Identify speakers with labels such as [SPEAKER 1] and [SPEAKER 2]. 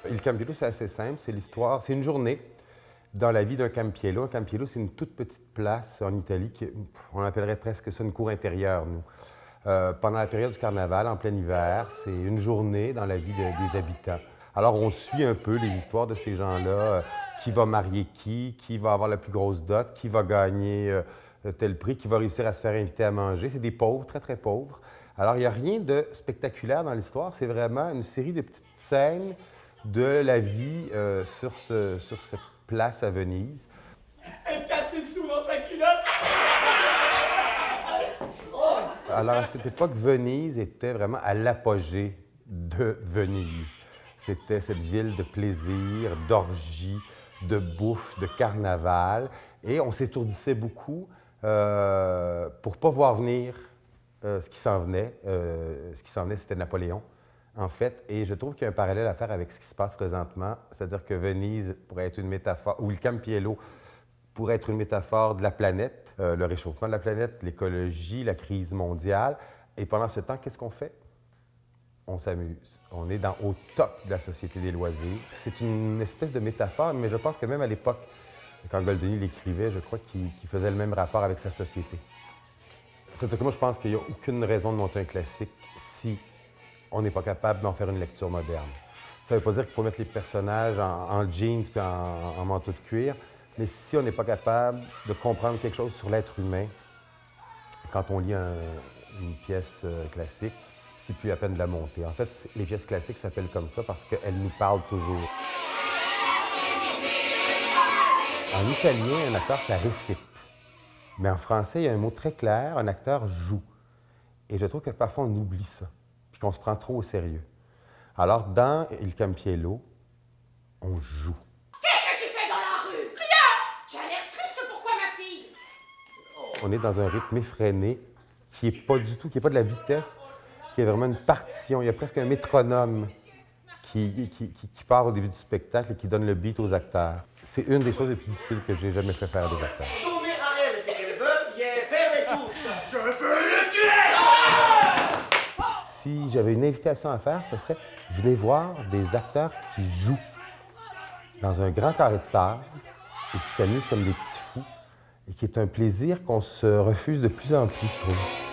[SPEAKER 1] Il Campiello, c'est assez simple. C'est l'histoire, c'est une journée dans la vie d'un Campiello. Un Campiello, c'est une toute petite place en Italie, on appellerait presque ça une cour intérieure, nous. Pendant la période du carnaval, en plein hiver, c'est une journée dans la vie des habitants. Alors, on suit un peu les histoires de ces gens-là. Qui va marier qui va avoir la plus grosse dot, qui va gagner tel prix, qui va réussir à se faire inviter à manger. C'est des pauvres, très, très pauvres. Alors, il n'y a rien de spectaculaire dans l'histoire. C'est vraiment une série de petites scènes de la vie sur cette place à Venise.
[SPEAKER 2] Elle cassait souvent sa culotte!
[SPEAKER 1] Alors, à cette époque, Venise était vraiment à l'apogée de Venise. C'était cette ville de plaisir, d'orgie, de bouffe, de carnaval. Et on s'étourdissait beaucoup pour ne pas voir venir ce qui s'en venait. Ce qui s'en venait, c'était Napoléon, en fait. Et je trouve qu'il y a un parallèle à faire avec ce qui se passe présentement. C'est-à-dire que Venise pourrait être une métaphore, ou le Campiello pourrait être une métaphore de la planète, le réchauffement de la planète, l'écologie, la crise mondiale. Et pendant ce temps, qu'est-ce qu'on fait? On s'amuse. On est au top de la société des loisirs. C'est une espèce de métaphore, mais je pense que même à l'époque, quand Goldoni l'écrivait, je crois qu'il faisait le même rapport avec sa société. C'est-à-dire que moi, je pense qu'il n'y a aucune raison de monter un classique si on n'est pas capable d'en faire une lecture moderne. Ça ne veut pas dire qu'il faut mettre les personnages en jeans puis en manteau de cuir, mais si on n'est pas capable de comprendre quelque chose sur l'être humain, quand on lit une pièce classique, c'est plus à peine de la monter. En fait, les pièces classiques s'appellent comme ça parce qu'elles nous parlent toujours. En italien, un acteur, ça récite. Mais en français, il y a un mot très clair, un acteur joue. Et je trouve que parfois, on oublie ça, puis qu'on se prend trop au sérieux. Alors, dans Il Campiello, on joue.
[SPEAKER 3] Qu'est-ce que tu fais dans la rue? Rien! Tu as l'air triste, pourquoi, ma fille?
[SPEAKER 1] On est dans un rythme effréné qui n'est pas du tout, qui n'est pas de la vitesse, qui est vraiment une partition. Il y a presque un métronome qui part au début du spectacle et qui donne le beat aux acteurs. C'est une des choses les plus difficiles que j'ai jamais fait faire à des acteurs.
[SPEAKER 2] Je veux le tuer!
[SPEAKER 1] Si j'avais une invitation à faire, ce serait « Venez voir des acteurs qui jouent dans un grand carré de sable et qui s'amusent comme des petits fous » et qui est un plaisir qu'on se refuse de plus en plus, je trouve.